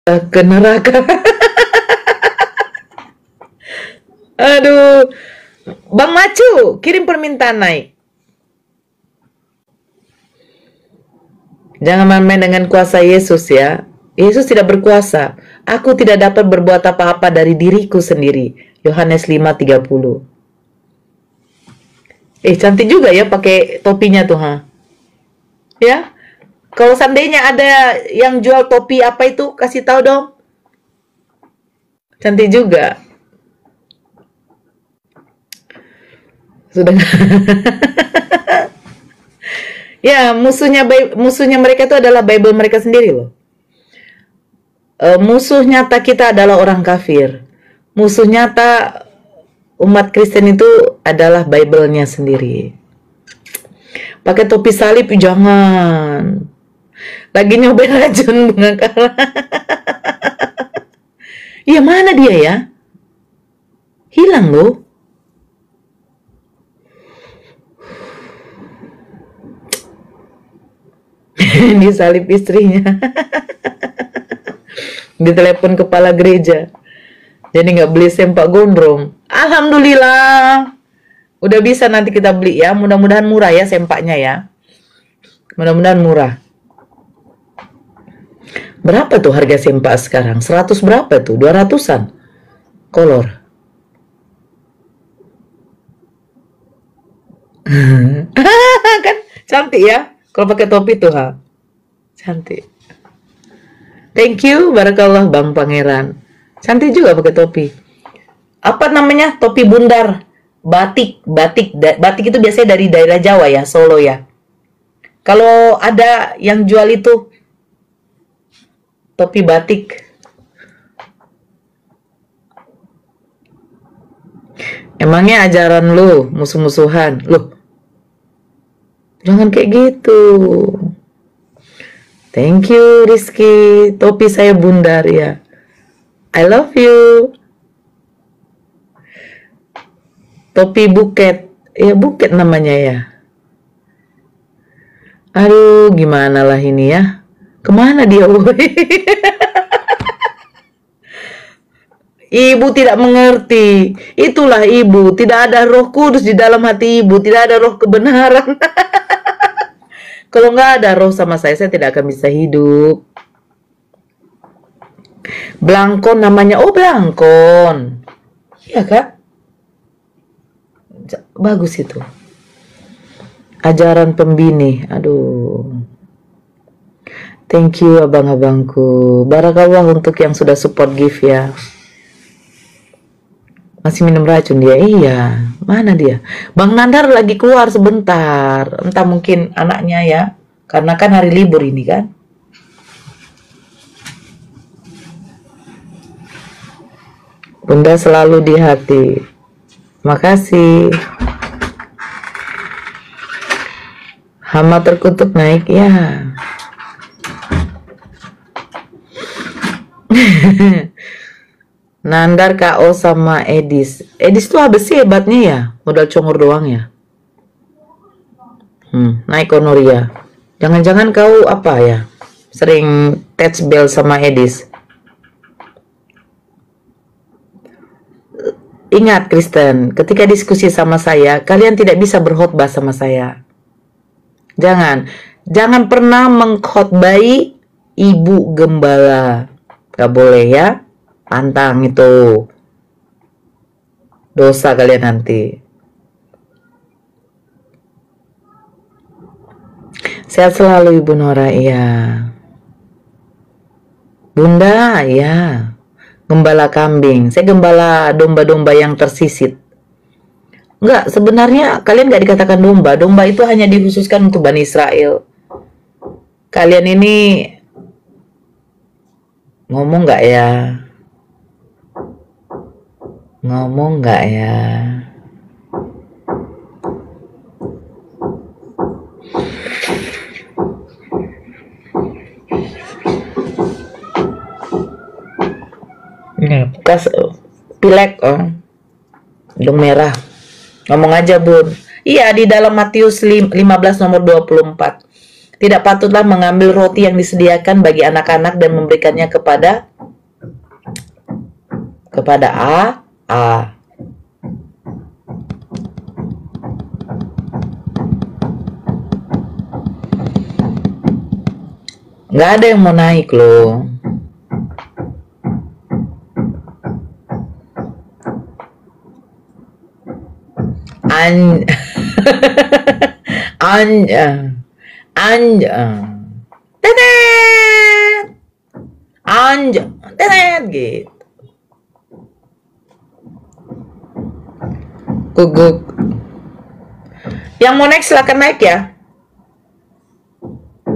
ke neraka. Aduh, Bang Macu, kirim permintaan naik. Jangan main-main dengan kuasa Yesus ya. Yesus tidak berkuasa. Aku tidak dapat berbuat apa-apa dari diriku sendiri. Yohanes 5:30. Cantik juga ya pakai topinya tuh, ha? Ya. Kalau seandainya ada yang jual topi apa itu, kasih tahu dong. Cantik juga. Sudah. Ya, musuhnya mereka itu adalah Bible mereka sendiri loh. Musuh nyata kita adalah orang kafir. Musuh nyata umat Kristen itu adalah Bible-nya sendiri. Pakai topi salib jangan. Lagi nyobain racun bunga kala. Iya, mana dia ya? Hilang loh. Disalib istrinya. Ditelepon kepala gereja. Jadi nggak beli sempak gondrong. Alhamdulillah. Udah bisa nanti kita beli ya. Mudah-mudahan murah ya sempaknya ya. Mudah-mudahan murah. Berapa tuh harga sempak sekarang? 100 berapa tuh? 200-an. Kolor. Kan cantik ya. Kalau pakai topi tuh, ha. Cantik. Thank you, barakallah Bang Pangeran. Cantik juga pakai topi. Apa namanya? Topi bundar. Batik. Batik itu biasanya dari daerah Jawa ya, Solo ya. Kalau ada yang jual itu topi batik. Emangnya ajaran lu musuh-musuhan? Loh, jangan kayak gitu. Thank you Rizky. Topi saya bundar ya. I love you. Topi buket. Ya buket namanya ya. Aduh, gimana lah ini ya. Kemana dia woy? Ibu tidak mengerti. Itulah ibu. Tidak ada Roh Kudus di dalam hati ibu. Tidak ada roh kebenaran. Kalau nggak ada roh sama saya tidak akan bisa hidup. Blangkon namanya. Oh, Blangkon. Iya, Kak? Bagus itu. Ajaran pembini. Aduh. Thank you abang-abangku. Barakallah untuk yang sudah support gift ya. Masih minum racun dia? Iya. Mana dia? Bang Nandar lagi keluar sebentar. Entah mungkin anaknya ya. Karena kan hari libur ini kan. Bunda selalu di hati. Makasih. Hama terkutuk naik ya. Nandar KO sama Edis. Edis tuh apa sih hebatnya ya? Modal congor doang ya. Naik Honoria. Jangan-jangan kau apa ya? Sering touch bell sama Edis. Ingat Kristen, ketika diskusi sama saya, kalian tidak bisa berkhotbah sama saya. Jangan pernah mengkhotbahi ibu gembala. Gak boleh ya. Pantang itu. Dosa kalian nanti. Sehat selalu Ibu Nora, iya. Bunda, iya. Gembala kambing. Saya gembala domba-domba yang tersisit. Enggak, sebenarnya kalian gak dikatakan domba. Domba itu hanya dikhususkan untuk Bani Israel. Kalian ini ngomong gak ya? Ngomong gak ya? Bekas pilek hidung merah. Ngomong aja Bun. Iya, di dalam Matius 15 nomor 24. Tidak patutlah mengambil roti yang disediakan bagi anak-anak dan memberikannya kepada Kepada A. Nggak ada yang mau naik loh. Tetet gitu. Guguk. Yang mau naik silakan naik ya.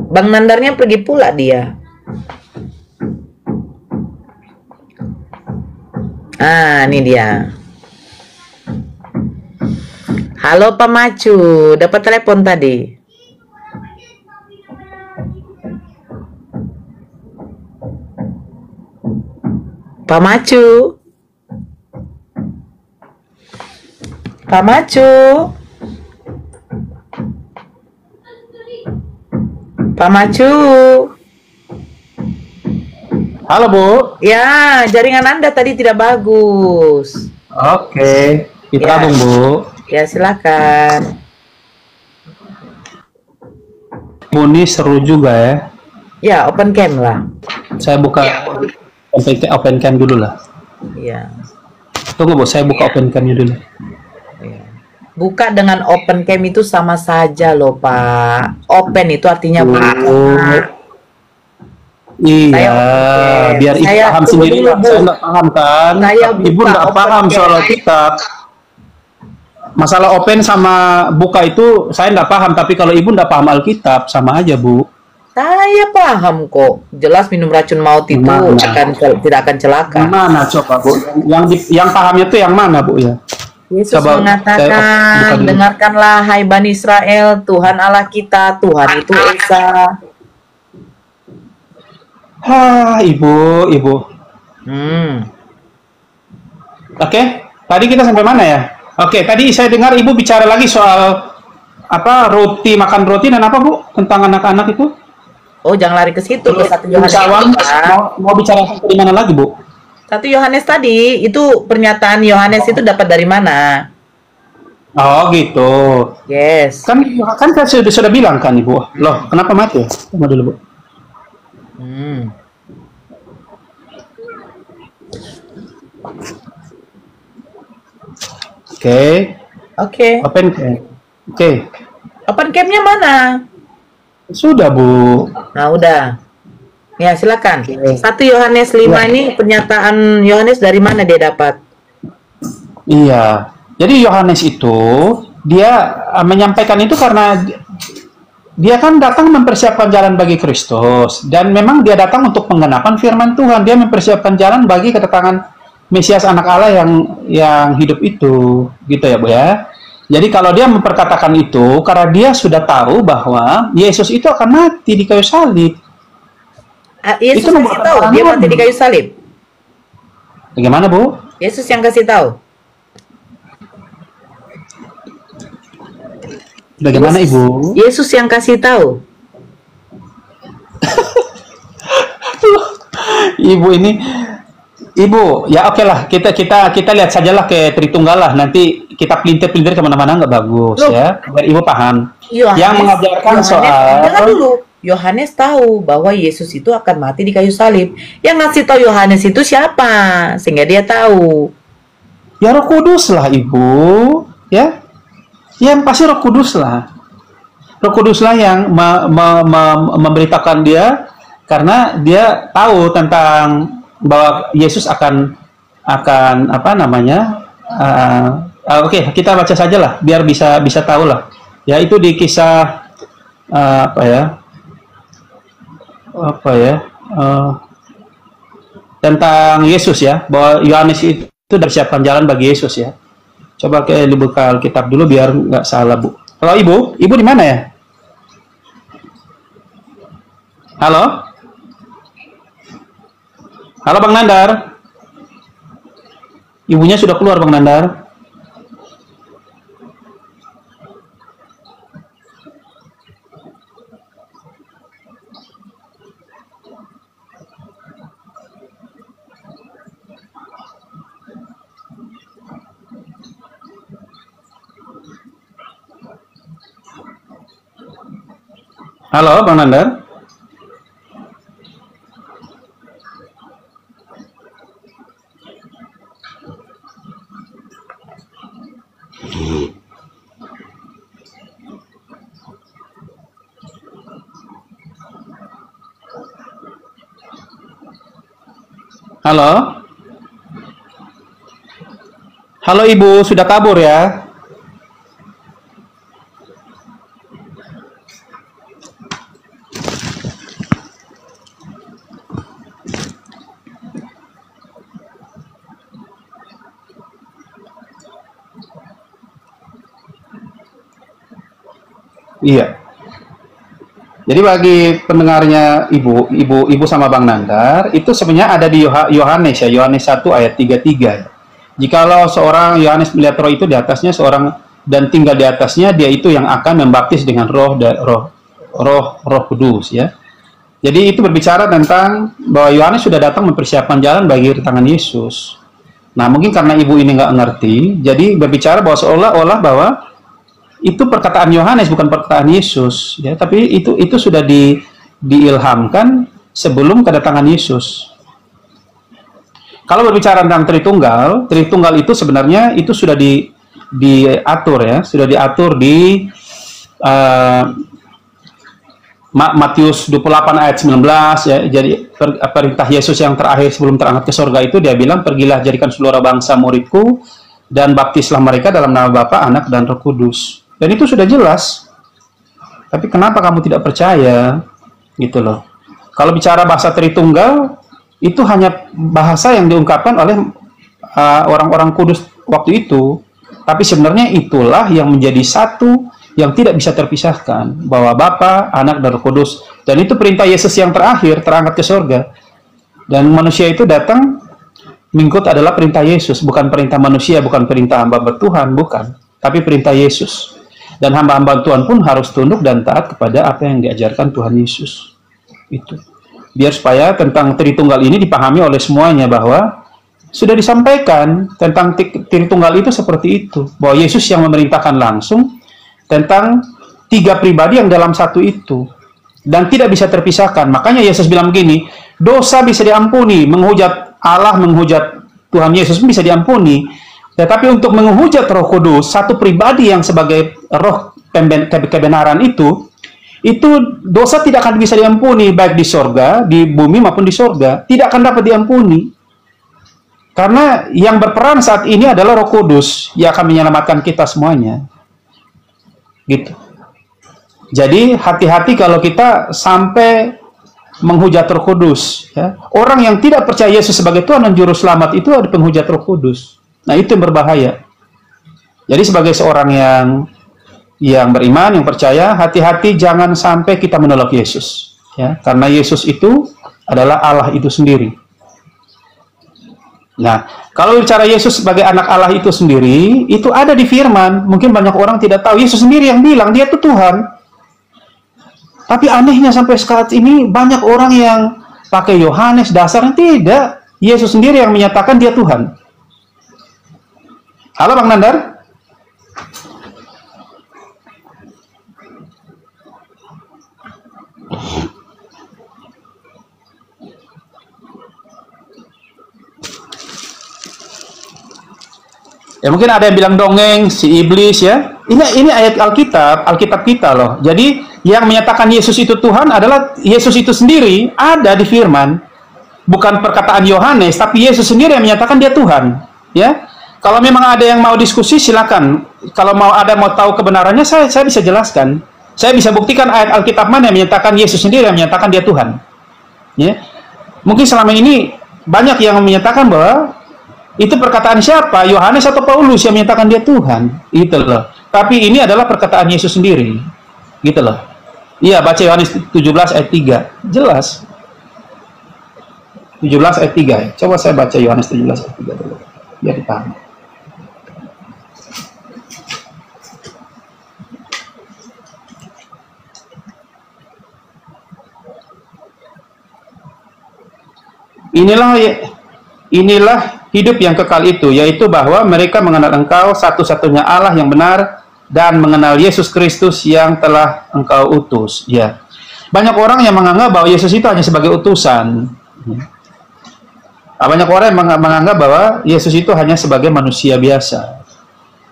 Bang Nandarnya pergi pula dia. Ini dia. Halo Pak Macu, dapat telepon tadi. Pak Macu. Pak Macu. Pak Macu. Halo Bu. Ya, jaringan Anda tadi tidak bagus. Oke, kita Ya. gabung Bu. Ya, silakan. Bu ini seru juga ya. Ya, open cam lah. Saya buka open cam dulu lah. Iya. Tunggu Bu, saya buka open camnya dulu. Ya. Buka dengan open cam itu sama saja loh Pak. Open itu artinya buka. Iya, biar Ibu paham sendiri. Saya nggak paham kan. Ibu nggak paham soal kitab. Masalah open sama buka itu saya nggak paham. Tapi kalau Ibu nggak paham Alkitab, sama aja Bu. Saya paham kok. Jelas minum racun maut itu tidak akan celaka. Gimana coba Bu? Yang pahamnya itu yang mana Bu ya? Yesus mengatakan, dengarkanlah hai Bani Israel, Tuhan Allah kita, Tuhan itu Esa. Ibu. Oke, tadi kita sampai mana ya? Oke, tadi saya dengar Ibu bicara lagi soal makan roti dan apa Bu? Tentang anak-anak itu? Oh, jangan lari ke situ, ke 1 Yohanes. Mau bicara di mana lagi Bu? 1 Yohanes tadi, itu pernyataan Yohanes itu dapat dari mana? Oh gitu. Yes. Kan saya sudah bilang kan Ibu. Loh, kenapa mati? Tunggu dulu Bu. Oke. Open cam. Open cam-nya mana? Sudah Bu. Nah, udah. Ya, silakan. 1 Yohanes 5 ini pernyataan Yohanes dari mana dia dapat? Iya. Jadi Yohanes itu dia menyampaikan itu karena dia kan datang mempersiapkan jalan bagi Kristus dan memang dia datang untuk penggenapan firman Tuhan. Dia mempersiapkan jalan bagi kedatangan Mesias anak Allah yang hidup itu, gitu ya Bu ya. Jadi kalau dia memperkatakan itu karena dia sudah tahu bahwa Yesus itu akan mati di kayu salib. Yesus itu kasih tahu dia mati di kayu salib. Bagaimana Bu? Yesus yang kasih tahu. Bagaimana Ibu? Yesus yang kasih tahu. Ibu, ya oke lah, kita lihat sajalah ke Tritunggal lah. Nanti kita pelintir kemana-mana nggak bagus. Loh, ya. Biar Ibu paham. Yang mengajarkan soal. Dengar dulu. Yohanes tahu bahwa Yesus itu akan mati di kayu salib. Yang ngasih tahu Yohanes itu siapa? Sehingga dia tahu. Ya Roh Kudus lah Ibu, ya. Yang pasti Roh Kudus lah. Roh Kudus lah yang memberitakan dia karena dia tahu tentang bahwa Yesus akan Oke, kita baca saja lah biar bisa tahu lah. Ya itu di kisah tentang Yesus ya, bahwa Yohanes itu siapkan jalan bagi Yesus ya. Coba dibuka Alkitab dulu biar nggak salah Bu. Kalau Ibu di mana ya? Halo? Halo Bang Nandar. Ibunya sudah keluar Bang Nandar. Halo, Bang Nandar. Halo? Halo Ibu, sudah kabur ya? Iya. Jadi bagi pendengarnya Ibu sama Bang Nandar, itu sebenarnya ada di Yohanes ya, Yohanes 1 ayat 33. Jikalau seorang Yohanes melihat roh itu di atasnya seorang dan tinggal di atasnya, dia itu yang akan membaptis dengan roh kudus ya. Jadi itu berbicara tentang bahwa Yohanes sudah datang mempersiapkan jalan bagi kedatangan Yesus. Nah, mungkin karena ibu ini nggak ngerti, jadi berbicara bahwa seolah-olah bahwa itu perkataan Yohanes bukan perkataan Yesus ya, tapi itu sudah diilhamkan sebelum kedatangan Yesus. Kalau berbicara tentang Tritunggal itu sebenarnya itu sudah diatur ya, sudah diatur di Matius 28 ayat 19 ya. Jadi perintah Yesus yang terakhir sebelum terangkat ke surga itu dia bilang, pergilah jadikan seluruh bangsa muridku dan baptislah mereka dalam nama Bapa, Anak dan Roh Kudus. Dan itu sudah jelas. Tapi kenapa kamu tidak percaya? Gitu loh. Kalau bicara bahasa Tritunggal, itu hanya bahasa yang diungkapkan oleh orang-orang kudus waktu itu. Tapi sebenarnya itulah yang menjadi satu yang tidak bisa terpisahkan. Bahwa Bapa, Anak, dan Roh Kudus. Dan itu perintah Yesus yang terakhir, terangkat ke surga. Dan manusia itu datang, mengikut adalah perintah Yesus. Bukan perintah manusia, bukan perintah hamba Tuhan, bukan. Tapi perintah Yesus. Dan hamba-hamba Tuhan pun harus tunduk dan taat kepada apa yang diajarkan Tuhan Yesus. Itu. Biar supaya tentang Tritunggal ini dipahami oleh semuanya bahwa sudah disampaikan tentang Tritunggal itu seperti itu. Bahwa Yesus yang memerintahkan langsung tentang tiga pribadi yang dalam satu itu. Dan tidak bisa terpisahkan. Makanya Yesus bilang begini, dosa bisa diampuni, menghujat Allah, menghujat Tuhan Yesus bisa diampuni. Tetapi untuk menghujat Roh Kudus, satu pribadi yang sebagai roh kebenaran itu dosa tidak akan bisa diampuni, baik di sorga, di bumi maupun di sorga. Tidak akan dapat diampuni. Karena yang berperan saat ini adalah Roh Kudus, yang akan menyelamatkan kita semuanya. Gitu. Jadi hati-hati kalau kita sampai menghujat Roh Kudus. Ya. Orang yang tidak percaya Yesus sebagai Tuhan dan Juru Selamat itu ada penghujat Roh Kudus. Nah, itu yang berbahaya. Jadi sebagai seorang yang beriman, yang percaya, hati-hati jangan sampai kita menolak Yesus. Ya, karena Yesus itu adalah Allah itu sendiri. Nah, kalau bicara Yesus sebagai anak Allah itu sendiri, itu ada di firman. Mungkin banyak orang tidak tahu. Yesus sendiri yang bilang, dia itu Tuhan. Tapi anehnya sampai saat ini, banyak orang yang pakai Yohanes, dasarnya tidak. Yesus sendiri yang menyatakan dia Tuhan. Halo Bang Nandar? Ya mungkin ada yang bilang dongeng, si iblis ya. Ini ayat Alkitab kita loh. Jadi yang menyatakan Yesus itu Tuhan adalah Yesus itu sendiri, ada di firman. Bukan perkataan Yohanes, tapi Yesus sendiri yang menyatakan dia Tuhan. Ya. Kalau memang ada yang mau diskusi, silakan. Kalau mau tahu kebenarannya, saya bisa jelaskan. Saya bisa buktikan ayat Alkitab mana yang menyatakan Yesus sendiri yang menyatakan dia Tuhan. Ya. Mungkin selama ini banyak yang menyatakan bahwa itu perkataan siapa? Yohanes atau Paulus yang menyatakan dia Tuhan. Gitu loh. Tapi ini adalah perkataan Yesus sendiri. Gitu loh. Iya, baca Yohanes 17 ayat 3. Jelas. 17 ayat 3 ya. Coba saya baca Yohanes 17 ayat 3 dulu. Biar dipahami. Inilah hidup yang kekal itu, yaitu bahwa mereka mengenal Engkau satu-satunya Allah yang benar dan mengenal Yesus Kristus yang telah Engkau utus. Ya. Banyak orang yang menganggap bahwa Yesus itu hanya sebagai utusan. Banyak orang yang menganggap bahwa Yesus itu hanya sebagai manusia biasa.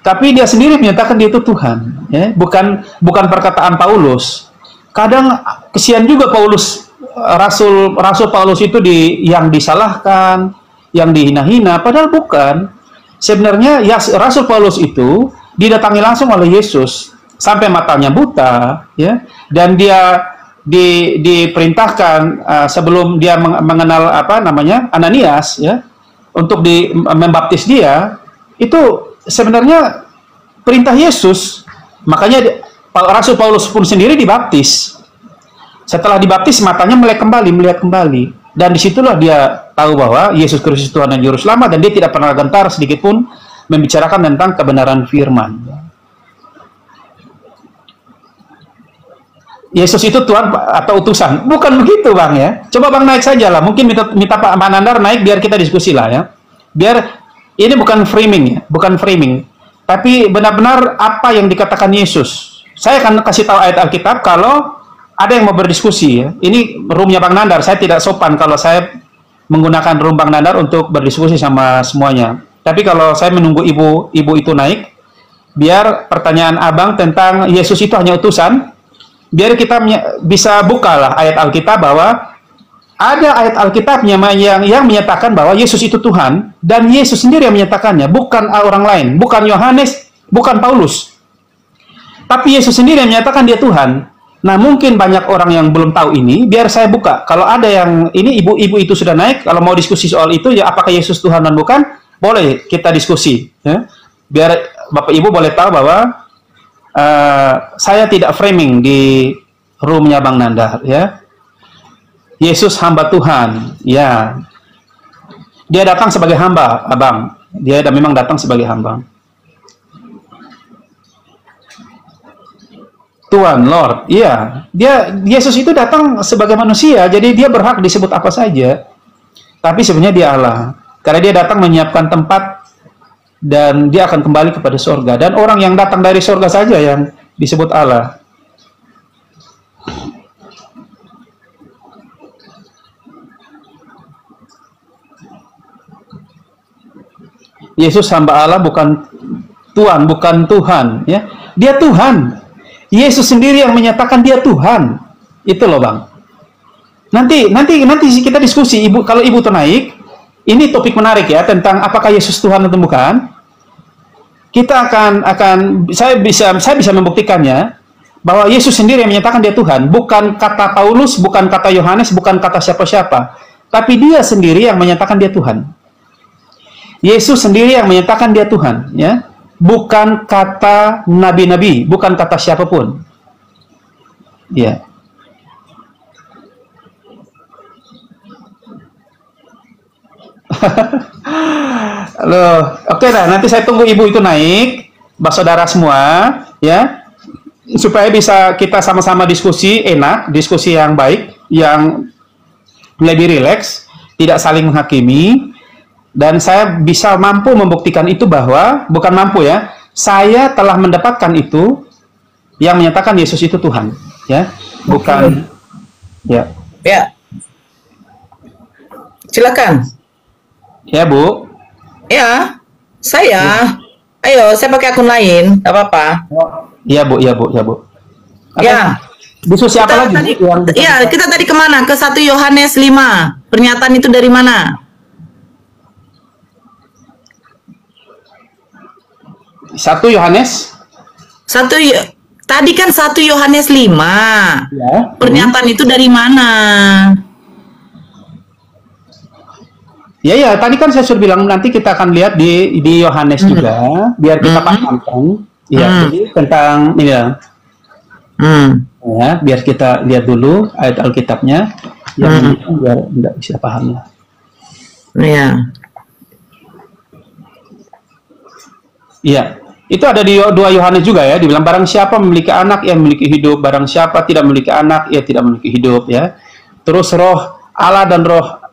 Tapi dia sendiri menyatakan dia itu Tuhan. Ya? Bukan perkataan Paulus. Kadang kesian juga Paulus, Rasul Paulus itu yang disalahkan, yang dihina-hina, padahal bukan. Sebenarnya ya, Rasul Paulus itu didatangi langsung oleh Yesus sampai matanya buta, ya, dan dia diperintahkan sebelum dia mengenal Ananias, ya, untuk membaptis dia. Itu sebenarnya perintah Yesus. Makanya Rasul Paulus pun sendiri dibaptis. Setelah dibaptis matanya melihat kembali, dan disitulah dia tahu bahwa Yesus Kristus Tuhan dan Juru Selamat, dan dia tidak pernah gentar sedikit pun membicarakan tentang kebenaran firman. Yesus itu Tuhan atau utusan? Bukan begitu, Bang, ya. Coba Bang naik saja lah. Mungkin minta Pak Manandar naik biar kita diskusi lah, ya. Biar ini bukan framing, ya, bukan framing, tapi benar-benar apa yang dikatakan Yesus. Saya akan kasih tahu ayat Alkitab kalau ada yang mau berdiskusi, ya. Ini roomnya Bang Nandar. Saya tidak sopan kalau saya menggunakan room Bang Nandar untuk berdiskusi sama semuanya. Tapi kalau saya menunggu ibu itu naik, biar pertanyaan Abang tentang Yesus itu hanya utusan, biar kita bisa bukalah ayat Alkitab bahwa ada ayat Alkitabnya yang menyatakan bahwa Yesus itu Tuhan, dan Yesus sendiri yang menyatakannya, bukan orang lain, bukan Yohanes, bukan Paulus. Tapi Yesus sendiri yang menyatakan dia Tuhan. Nah, mungkin banyak orang yang belum tahu ini, biar saya buka. Kalau ada yang ini ibu-ibu itu sudah naik, kalau mau diskusi soal itu, ya apakah Yesus Tuhan dan bukan, boleh kita diskusi. Ya. Biar Bapak Ibu boleh tahu bahwa saya tidak framing di roomnya Bang Nandar. Ya. Yesus hamba Tuhan. Ya. Dia datang sebagai hamba, Abang. Dia memang datang sebagai hamba. Tuhan, Lord, iya. Yesus itu datang sebagai manusia, jadi dia berhak disebut apa saja. Tapi sebenarnya dia Allah. Karena dia datang menyiapkan tempat dan dia akan kembali kepada surga. Dan orang yang datang dari surga saja yang disebut Allah. Yesus hamba Allah, bukan Tuhan, bukan Tuhan, ya. Dia Tuhan. Yesus sendiri yang menyatakan dia Tuhan. Itu loh, Bang. Nanti kita diskusi, Ibu, kalau Ibu naik, ini topik menarik ya, tentang apakah Yesus Tuhan atau bukan. Kita saya bisa membuktikannya bahwa Yesus sendiri yang menyatakan dia Tuhan, bukan kata Paulus, bukan kata Yohanes, bukan kata siapa-siapa, tapi dia sendiri yang menyatakan dia Tuhan. Yesus sendiri yang menyatakan dia Tuhan, ya. Bukan kata nabi-nabi, bukan kata siapapun. Ya. Loh, oke lah, nanti saya tunggu Ibu itu naik, saudara semua, ya. Supaya bisa kita sama-sama diskusi enak, diskusi yang baik, yang lebih rileks, tidak saling menghakimi. Dan saya bisa mampu membuktikan itu bahwa, bukan mampu ya, saya telah mendapatkan itu yang menyatakan Yesus itu Tuhan, ya, bukan, ya. Ya, silakan. Ya, Bu. Ya, saya, ayo, saya pakai akun lain, nggak apa-apa. Iya, Bu, ya, Bu, ya, Bu. Ya. Diskusi apa lagi? Iya, kita tadi kemana? Ke 1 Yohanes 5. Pernyataan itu dari mana? 1 Yohanes? Tadi kan 1 Yohanes 5. Ya. Pernyataan itu dari mana? Ya, tadi kan saya sudah bilang nanti kita akan lihat di Yohanes juga, biar kita paham kan. Iya, jadi tentang ini ya. Ya, biar kita lihat dulu ayat Alkitabnya yang biar tidak bisa paham ya. Iya. Iya. Itu ada di 2 Yohanes juga ya, dibilang barang siapa memiliki anak ia memiliki hidup, barang siapa tidak memiliki anak ia tidak memiliki hidup ya. Terus roh Allah dan roh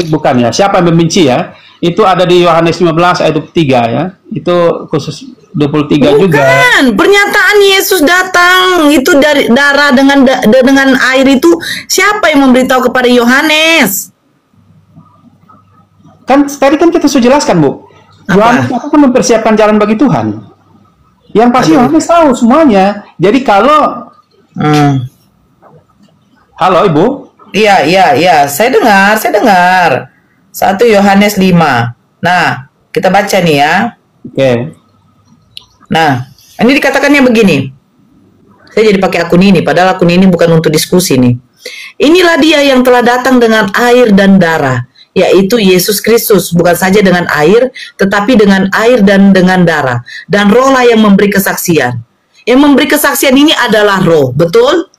bukan ya, siapa yang membenci ya, itu ada di Yohanes 15 ayat 3 ya, itu khusus 23 juga. Bukan, pernyataan Yesus datang itu dari darah dengan air itu siapa yang memberitahu kepada Yohanes? Kan tadi kan kita sudah jelaskan, Bu. Yohanes akan mempersiapkan jalan bagi Tuhan. Yang pasti Yohanes tahu semuanya. Jadi kalau halo, Ibu. Iya, saya dengar. 1 Yohanes 5. Nah, kita baca nih ya. Oke. Nah, ini dikatakannya begini. Saya jadi pakai akun ini, padahal akun ini bukan untuk diskusi nih. Inilah dia yang telah datang dengan air dan darah, yaitu Yesus Kristus, bukan saja dengan air, tetapi dengan air dan dengan darah. Dan rohlah yang memberi kesaksian. Yang memberi kesaksian ini adalah roh, betul?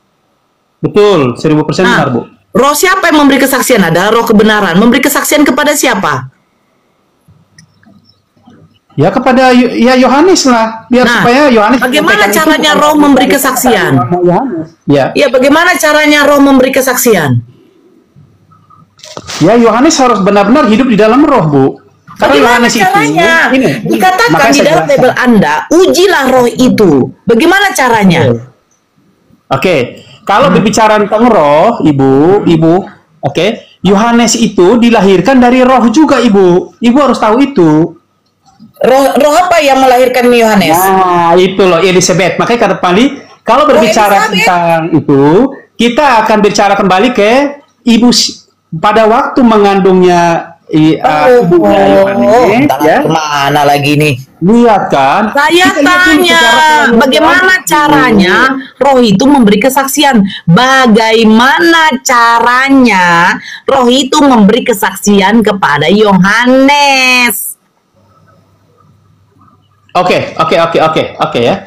Betul, 1000% benar, Bu. Roh siapa yang memberi kesaksian? Adalah roh kebenaran. Memberi kesaksian kepada siapa? Ya kepada Yohanes lah, biar supaya Yohanes. Bagaimana caranya roh memberi kesaksian? Ya, bagaimana caranya roh memberi kesaksian? Ya, Yohanes harus benar-benar hidup di dalam roh, Bu. Karena Yohanes itu dikatakan di dalam Bible Anda, ujilah roh itu. Bagaimana caranya? Oke, kalau berbicara tentang roh, Ibu, oke, Yohanes itu dilahirkan dari roh juga, Ibu. Ibu harus tahu itu. Roh apa yang melahirkan Yohanes? Nah, itu loh Elizabeth. Makanya kata Pali, kalau berbicara tentang itu, kita akan bicara kembali ke ibu pada waktu mengandungnya ibunya Yohanes. Ya. Kemana lagi nih? Lihat kan? Saya tanya, bagaimana caranya roh itu memberi kesaksian? Bagaimana caranya roh itu memberi kesaksian kepada Yohanes? Oke ya.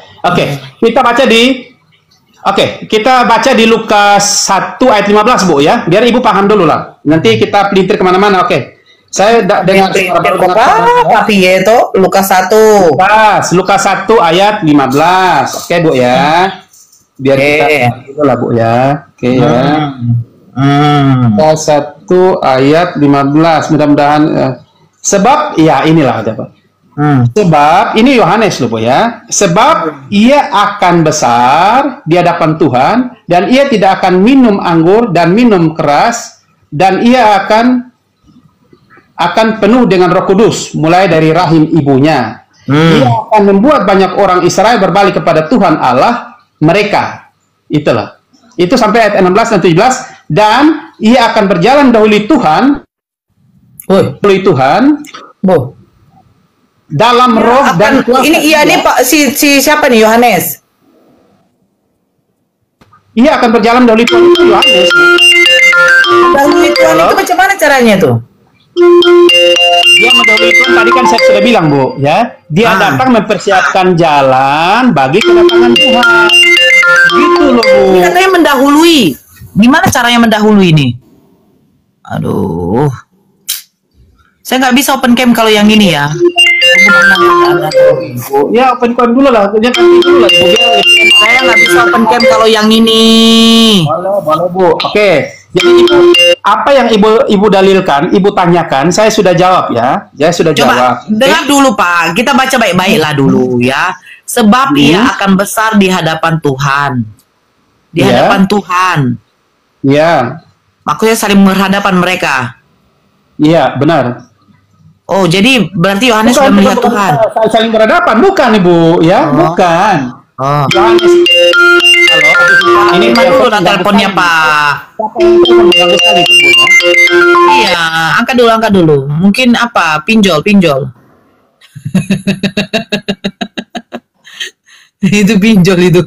Kita baca di Lukas 1 ayat 15, Bu ya. Biar Ibu paham dulu lah. Nanti kita pelintir kemana-mana. Oke. Saya dengar tapi itu Lukas 1. Lukas 1 ayat 15. Oke, Bu ya. Biar kita itu lah, Bu ya. Oke ya. Lukas 1 ayat 15. Mudah-mudahan sebab ya inilah ada, Pak. Sebab ini Yohanes loh, Bu ya. Sebab ia akan besar di hadapan Tuhan dan ia tidak akan minum anggur dan minum keras dan ia akan penuh dengan Roh Kudus mulai dari rahim ibunya. Ia akan membuat banyak orang Israel berbalik kepada Tuhan Allah mereka. Itulah. Itu sampai ayat 16 dan 17 dan ia akan berjalan dahulu Tuhan. Dalam roh dan kuasa. Ini Pak si siapa nih Yohanes? Ia akan berjalan dahulu Yohanes. Dahulu Tuhan itu macam mana caranya tuh? Dia mendahului Tuhan tadi kan saya sudah bilang, Bu, ya. Dia datang mempersiapkan jalan bagi kedatangan Tuhan. Gitu loh, Bu. Katanya mendahului. Gimana caranya mendahului ini? Aduh. Saya nggak bisa open cam kalau yang ini ya. Ya open cam dulu lah, Saya nggak bisa open cam kalau yang ini. Boleh Bu. Oke. Jadi apa yang ibu dalilkan, ibu tanyakan, saya sudah jawab ya. Saya sudah jawab. Dengar dulu Pak, kita baca baik-baiklah dulu ya. Sebab ia akan besar di hadapan Tuhan. Di hadapan Tuhan. Iya. Maksudnya saling berhadapan mereka. Iya, benar. Oh, jadi berarti Yohanes sudah melihat Tuhan. Saling berhadapan, bukan Ibu, ya? Bukan. Yohanes. Halo, ini dulu teleponnya Pak. Iya, angkat dulu. Mungkin apa? Pinjol. Itu pinjol itu.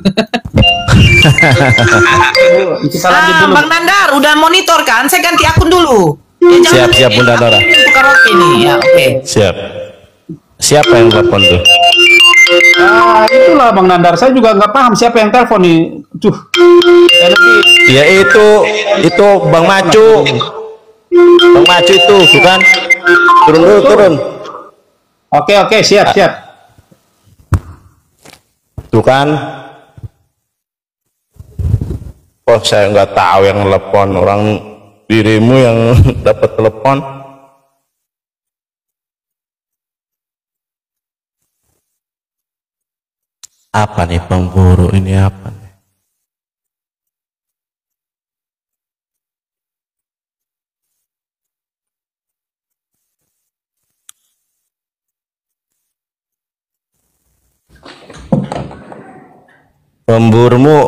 Bang Nandar, udah monitor kan? Saya ganti akun dulu. Ya, siap Bunda Dora. Karaoke nih, ya oke. Siap. Siapa yang telepon tuh? Itulah Bang Nandar. Saya juga nggak paham siapa yang telepon nih. Ya itu Bang Macu. Bang Macu itu bukan? Turun. Oke, siap. Tuh kan? Oh, saya nggak tahu yang telepon, orang dirimu yang dapat telepon. Apa nih pemburu ini apa nih? Pemburumu